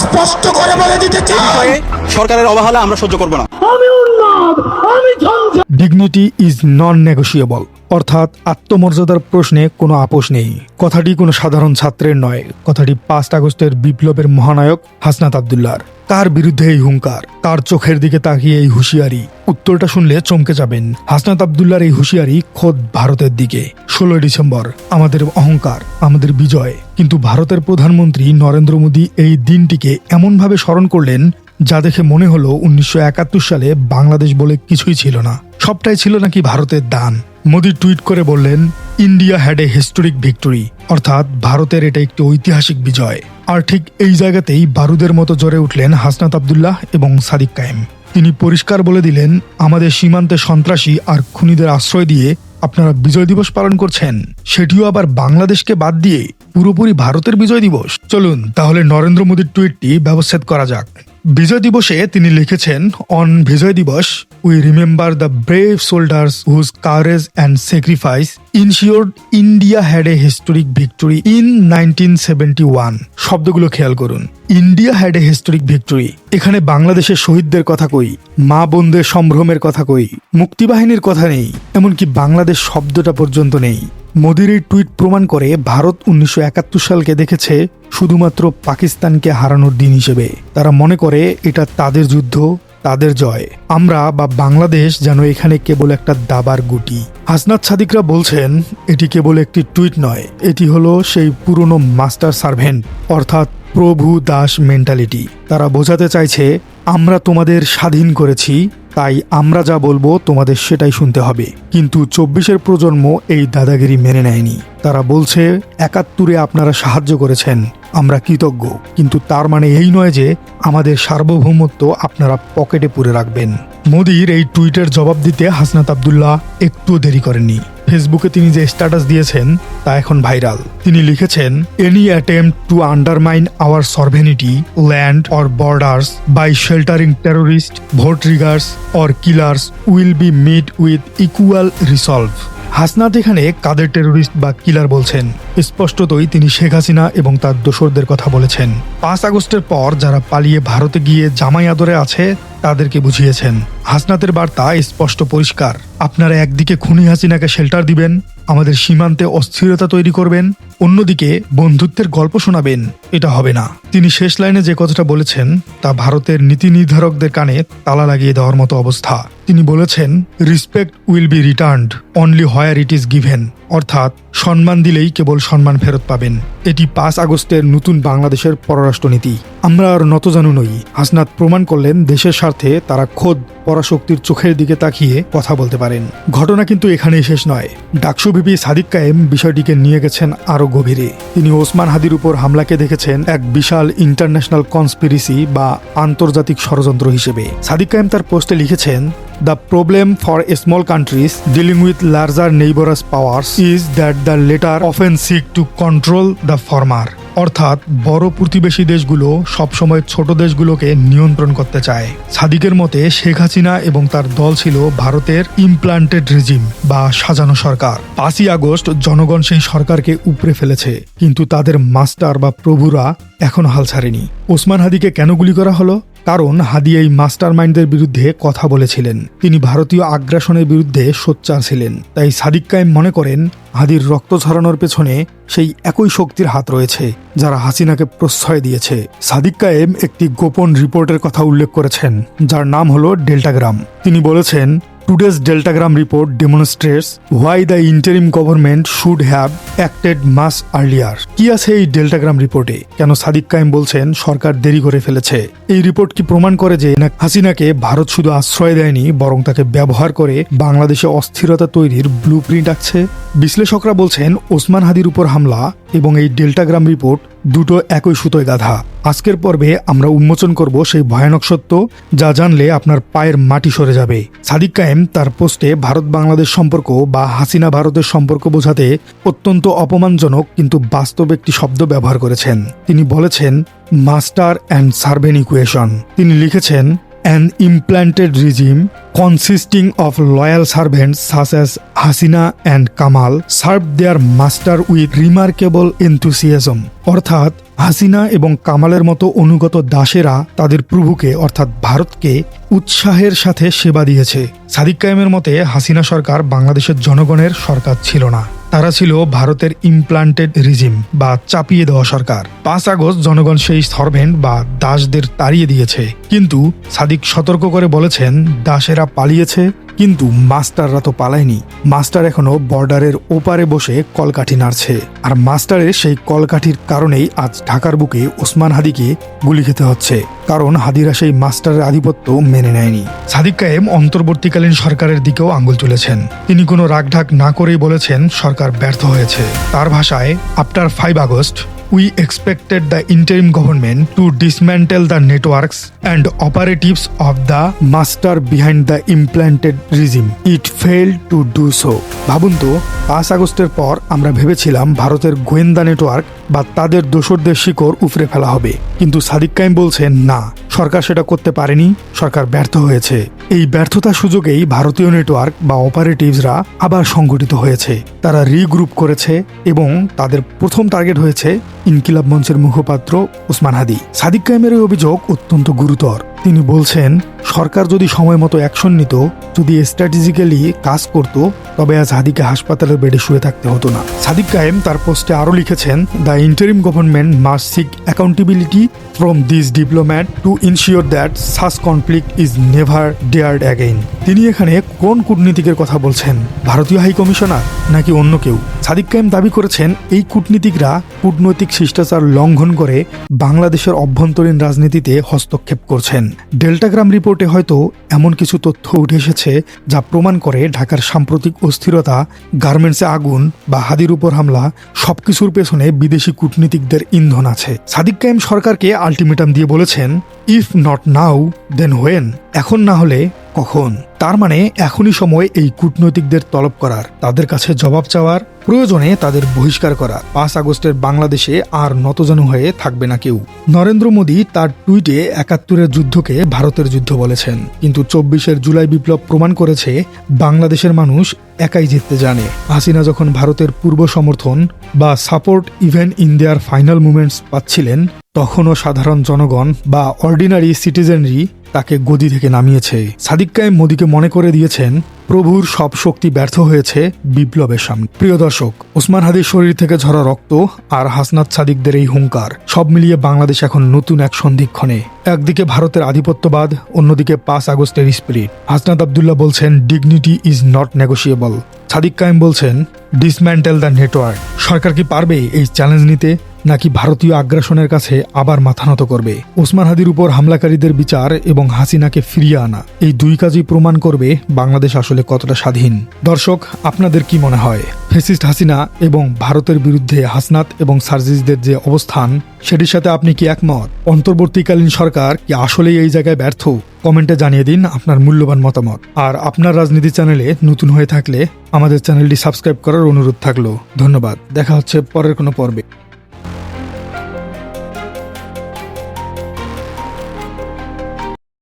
স্পষ্ট করে বলে দিতে চাই, সরকারের অবহেলা আমরা সহ্য করব না। ডিগনিটি ইজ নন নেগোশিয়েবল, অর্থাৎ আত্মমর্যাদার প্রশ্নে কোনো আপোষ নেই। কথাটি কোনো সাধারণ ছাত্রের নয়, কথাটি 5 আগস্টের বিপ্লবের মহানায়ক হাসনাত আব্দুল্লাহর। কার বিরুদ্ধে এই হুঙ্কার, কার চোখের দিকে তাকিয়ে এই হুঁশিয়ারি? উত্তরটা শুনলে চমকে যাবেন। হাসনাত আব্দুল্লাহর এই হুঁশিয়ারি খোদ ভারতের দিকে। 16 ডিসেম্বর আমাদের অহংকার, আমাদের বিজয়। কিন্তু ভারতের প্রধানমন্ত্রী নরেন্দ্র মোদী এই দিনটিকে এমনভাবে স্মরণ করলেন যা দেখে মনে হলো 1971 সালে বাংলাদেশ বলে কিছুই ছিল না, সবটাই ছিল নাকি ভারতের দান। মোদী টুইট করে বললেন, India had a historic victory, অর্থাৎ ভারতের এটা একটি ঐতিহাসিক বিজয়। আর ঠিক এই জায়গাতেই বারুদের মতো জ্বরে উঠলেন হাসনাত আব্দুল্লাহ এবং সাদিক কায়েম। তিনি পরিষ্কার বলে দিলেন, আমাদের সীমান্তে সন্ত্রাসী আর খুনিদের আশ্রয় দিয়ে আপনারা বিজয় দিবস পালন করছেন, সেটিও আবার বাংলাদেশকে বাদ দিয়ে পুরোপুরি ভারতের বিজয় দিবস। চলুন তাহলে নরেন্দ্র মোদীর টুইটটি ব্যবচ্ছেদ করা যাক। বিজয় দিবসে তিনি লিখেছেন, on Vijay Diwas we remember the brave soldiers whose courage and sacrifice ensured India had a historic victory in 1971। শব্দগুলো খেয়াল করুন, India had a historic victory. এখানে বাংলাদেশের শহীদদের কথা কই, মা বোনদের সম্ভ্রমের কথা কই, মুক্তিবাহিনীর কথা নেই, এমনকি বাংলাদেশ শব্দটা পর্যন্ত নেই। মোদির এই টুইট প্রমাণ করে ভারত 1971 সালকে দেখেছে শুধুমাত্র পাকিস্তানকে হারানোর দিন হিসেবে। তারা মনে করে এটা তাদের যুদ্ধ, তাদের জয়। আমরা বা বাংলাদেশ যেন এখানে কেবল একটা দাবার গুটি। হাসনাত সাদিকরা বলছেন, এটি কেবল একটি টুইট নয়, এটি হলো সেই পুরনো মাস্টার সার্ভেন্ট অর্থাৎ প্রভু দাস মেন্টালিটি। তারা বোঝাতে চাইছে, আমরা তোমাদের স্বাধীন করেছি, তাই আমরা যা বলবো তোমাদের সেটাই শুনতে হবে। কিন্তু 24-এর প্রজন্ম এই দাদাগিরি মেনে নেয়নি। তারা বলছে, 71-এ আপনারা সাহায্য করেছেন, আমরা কৃতজ্ঞ, কিন্তু তার মানে এই নয় যে আমাদের সার্বভৌমত্ব আপনারা পকেটে পুরে রাখবেন। মোদির এই টুইটের জবাব দিতে হাসনাত আব্দুল্লাহ একটুও দেরি করেননি। ফেসবুকে তিনি যে স্ট্যাটাস দিয়েছেন তা এখন ভাইরাল। তিনি লিখেছেন, any attempt to undermine our sovereignty, land or borders by sheltering terrorist, vote riggers or killers will be met with equal resolve. Hasnat এখানে কাদের টেরোরিস্ট বা কিলার বলছেন? স্পষ্টতই তিনি শেখ হাসিনা এবং তার দোসরদের কথা বলেছেন। 5 আগস্টের পর যারা পালিয়ে ভারতে গিয়ে জামাই আদরে আছে তাদেরকে বুঝিয়েছেন। হাসনাতের বার্তা স্পষ্ট পরিষ্কার, আপনারা একদিকে খুনি হাসিনাকে শেল্টার দিবেন, আমাদের সীমান্তে অস্থিরতা তৈরি করবেন, অন্যদিকে বন্ধুত্বের গল্প শোনাবেন, এটা হবে না। তিনি শেষ লাইনে যে কথাটা বলেছেন তা ভারতের নীতি নির্ধারকদের কানে তালা লাগিয়ে দেওয়ার মতো অবস্থা। তিনি বলেছেন, respect will be returned only where it is given, অর্থাৎ সম্মান দিলেই কেবল সম্মান ফেরত পাবেন। এটি 5 আগস্টের নতুন বাংলাদেশের পররাষ্ট্রনীতি। আমরা আর নতজানু নই। হাসনাত প্রমাণ করলেন দেশের স্বার্থে তারা খোদ পরাশক্তির চোখের দিকে তাকিয়ে কথা বলতে পারেন। ঘটনা কিন্তু এখানেই শেষ নয়। ডাকসু ভিপি সাদিক কায়েম বিষয়টিকে নিয়ে গেছেন আরো গভীরে। তিনি ওসমান হাদির উপর হামলাকে দেখেছেন এক বিশাল ইন্টারন্যাশনাল কনস্পিরেসি বা আন্তর্জাতিক ষড়যন্ত্র হিসেবে। সাদিক কায়েম তার পোস্টে লিখেছেন, The problem for small countries dealing with larger neighbors powers is that the latter often seek to control the former. অর্থাৎ বড় প্রতিবেশী দেশগুলো সবসময় ছোট দেশগুলোকে নিয়ন্ত্রণ করতে চায়। সাদিকের মতে শেখ হাসিনা এবং তার দল ছিল ভারতের ইমপ্লান্টেড রেজিম বা সাজানো সরকার। 5ই আগস্ট জনগণ সেই সরকারকে উপড়ে ফেলেছে, কিন্তু তাদের মাস্টার বা প্রভুরা এখনো হাল ছাড়েনি। ওসমান হাদিকে কেন গুলি করা হলো? কারণ হাদি এই মাস্টার মাইন্ডদের বিরুদ্ধে কথা বলেছিলেন। তিনি ভারতীয় আগ্রাসনের বিরুদ্ধে সোচ্চার ছিলেন। তাই সাদিক কায়েম মনে করেন, হাদির রক্ত ঝরানোর পেছনে সেই একই শক্তির হাত রয়েছে যারা হাসিনাকে প্রশ্রয় দিয়েছে। সাদিক কায়েম একটি গোপন রিপোর্টের কথা উল্লেখ করেছেন, যার নাম হলো ডেল্টাগ্রাম। তিনি বলেছেন, Today's Deltagram report demonstrates why the interim government should have acted much earlier. কি আছে এই ডেল্টাগ্রাম রিপোর্টে? কেন সাদিক কায়েম বলছেন সরকার দেরি করে ফেলেছে? এই রিপোর্ট কি প্রমাণ করে যে হাসিনাকে ভারত শুধু আশ্রয় দেয়নি, বরং তাকে ব্যবহার করে বাংলাদেশে অস্থিরতা তৈরির ব্লুপ্রিন্ট আঁকছে? বিশ্লেষকরা বলছেন, ওসমান হাদির উপর হামলা এবং এই ডেল্টাগ্রাম রিপোর্ট দুটো একই সুতোয় গাঁথা। আজকের পর্বে আমরা উন্মোচন করব সেই ভয়ানক সত্য যা জানলে আপনার পায়ের মাটি সরে যাবে। সাদিক কায়েম তার পোস্টে ভারত বাংলাদেশ সম্পর্ক বা হাসিনা ভারতের সম্পর্ক বোঝাতে অত্যন্ত অপমানজনক কিন্তু বাস্তব একটি শব্দ ব্যবহার করেছেন। তিনি বলেছেন, মাস্টার অ্যান্ড সার্ভেন্ট ইকুয়েশন। তিনি লিখেছেন, an implanted regime consisting of loyal servants such as Hasina and Kamal served their master with remarkable enthusiasm. অর্থাৎ হাসিনা এবং কামালের মতো অনুগত দাসেরা তাদের প্রভুকে অর্থাৎ ভারতকে উৎসাহের সাথে সেবা দিয়েছে। সাদিক কায়েমের মতে হাসিনা সরকার বাংলাদেশের জনগণের সরকার ছিল না, তারা ছিল ভারতের ইমপ্লান্টেড রিজিম বা চাপিয়ে দেওয়া সরকার। 5 আগস্ট জনগণ সেই সার্ভেন্ট বা দাসদের তাড়িয়ে দিয়েছে, কিন্তু সাদিক সতর্ক করে বলেছেন দাসেরা পালিয়েছে কিন্তু মাস্টাররা তো পালায়নি। মাস্টার এখনো বর্ডারের ওপারে বসে কলকাঠি নাড়ছে, আর মাস্টারের সেই কলকাঠির কারণেই আজ ঢাকার বুকে ওসমান হাদিকে গুলি খেতে হচ্ছে, কারণ হাদিরা সেই মাস্টারের আধিপত্য মেনে নেয়নি। সাদিক কায়েম অন্তর্বর্তীকালীন সরকারের দিকেও আঙ্গুল তুলেছেন। তিনি কোনো রাগঢাক না করেই বলেছেন সরকার ব্যর্থ হয়েছে। তার ভাষায়, after 5 August we expected the interim government to dismantle the networks and operatives of the master behind the implanted regime. It failed to do so. ভাবুন তো, 5 আগস্টের পর আমরা ভেবেছিলাম ভারতের গোয়েন্দা নেটওয়ার্ক বা তাদের দোসরদের শিকড় উপড়ে ফেলা হবে, কিন্তু সাদিক কায়েম বলছেন না, সরকার সেটা করতে পারেনি, সরকার ব্যর্থ হয়েছে। এই ব্যর্থতার সুযোগেই ভারতীয় নেটওয়ার্ক বা অপারেটিভসরা আবার সংগঠিত হয়েছে, তারা রিগ্রুপ করেছে এবং তাদের প্রথম টার্গেট হয়েছে ইনকিলাব মঞ্চের মুখপাত্র ওসমান হাদি। সাদিক কায়েমের এই অভিযোগ অত্যন্ত গুরুতর। তিনি বলছেন সরকার যদি সময় মতো অ্যাকশন নিত, যদি স্ট্র্যাটেজিক্যালি কাজ করত, তবে আজ হাদিকে হাসপাতালের বেডে শুয়ে থাকতে হতো না। সাদিক কায়েম তার পোস্টে আরও লিখেছেন, the interim government must seek accountability from this diplomat to ensure that such conflict is never dared again. তিনি এখানে কোন কূটনীতিকের কথা বলছেন, ভারতীয় হাই কমিশনার নাকি অন্য কেউ? সাদিক কায়েম দাবি করেছেন এই কূটনীতিকরা কূটনৈতিক শিষ্টাচার লঙ্ঘন করে বাংলাদেশের অভ্যন্তরীণ রাজনীতিতে হস্তক্ষেপ করছেন। ডেল্টাগ্রাম রিপোর্টে হয়তো এমন কিছু তথ্য উঠে এসেছে যা প্রমাণ করে ঢাকার সাম্প্রতিক অস্থিরতা, গার্মেন্টসে আগুন বা হাদির উপর হামলা সবকিছুর পেছনে বিদেশি কূটনীতিকদের ইন্ধন আছে। সাদিক কায়েম সরকারকে আলটিমেটাম দিয়ে বলেছেন, if not now then when, এখন না হলে কখন? তার মানে এখনই সময় এই কূটনৈতিকদের তলব করার, তাদের কাছে জবাব চাওয়ার, প্রয়োজনে তাদের বহিষ্কার করার। 5 আগস্টের বাংলাদেশে আর নতজানু হয়ে থাকবে না কেউ। নরেন্দ্র মোদী তার টুইটে 71-এর যুদ্ধকে ভারতের যুদ্ধ বলেছেন, কিন্তু 24-এর জুলাই বিপ্লব প্রমাণ করেছে বাংলাদেশের মানুষ একাই জিততে জানে। হাসিনা যখন ভারতের পূর্ব সমর্থন বা support even in their final moments পাচ্ছিলেন, তখনও সাধারণ জনগণ বা অর্ডিনারি সিটিজেনরি তাকে গদি থেকে নামিয়েছে। সাদিক কায়েম মোদীকে মনে করে দিয়েছেন প্রভুর সব শক্তি ব্যর্থ হয়েছে বিপ্লবের সামনে। প্রিয় দর্শক, ওসমান হাদির শরীর থেকে ঝরা রক্ত আর হাসনাত সাদিকদের এই হুঙ্কার, সব মিলিয়ে বাংলাদেশ এখন নতুন এক সন্ধিক্ষণে। একদিকে ভারতের আধিপত্যবাদ, অন্যদিকে 5 আগস্টের স্পিরিট। হাসনাত আব্দুল্লাহ বলছেন dignity is not negotiable. Sadik Kayem বলছেন ডিসম্যান্টেল দ্য নেটওয়ার্ক। সরকার কি পারবে এই চ্যালেঞ্জ নিতে, নাকি ভারতীয় আগ্রাসনের কাছে আবার মাথা নত করবে? ওসমান হাদির উপর হামলাকারীদের বিচার এবং হাসিনাকে ফিরিয়ে আনা, এই দুই কাজই প্রমাণ করবে বাংলাদেশ আসলে কতটা স্বাধীন। দর্শক, আপনাদের কি মনে হয় ফ্যাসিস্ট হাসিনা এবং ভারতের বিরুদ্ধে হাসনাত এবং সার্জিসদের যে অবস্থান, সেটির সাথে আপনি কি একমত? অন্তর্বর্তীকালীন সরকার কি আসলেই এই জায়গায় ব্যর্থ? কমেন্টে জানিয়ে দিন আপনার মূল্যবান মতামত। আর আপনার রাজনীতি চ্যানেলে নতুন হয়ে থাকলে আমাদের চ্যানেলটি সাবস্ক্রাইব করার অনুরোধ থাকলো। ধন্যবাদ। দেখা হচ্ছে পরের কোনো পর্বে।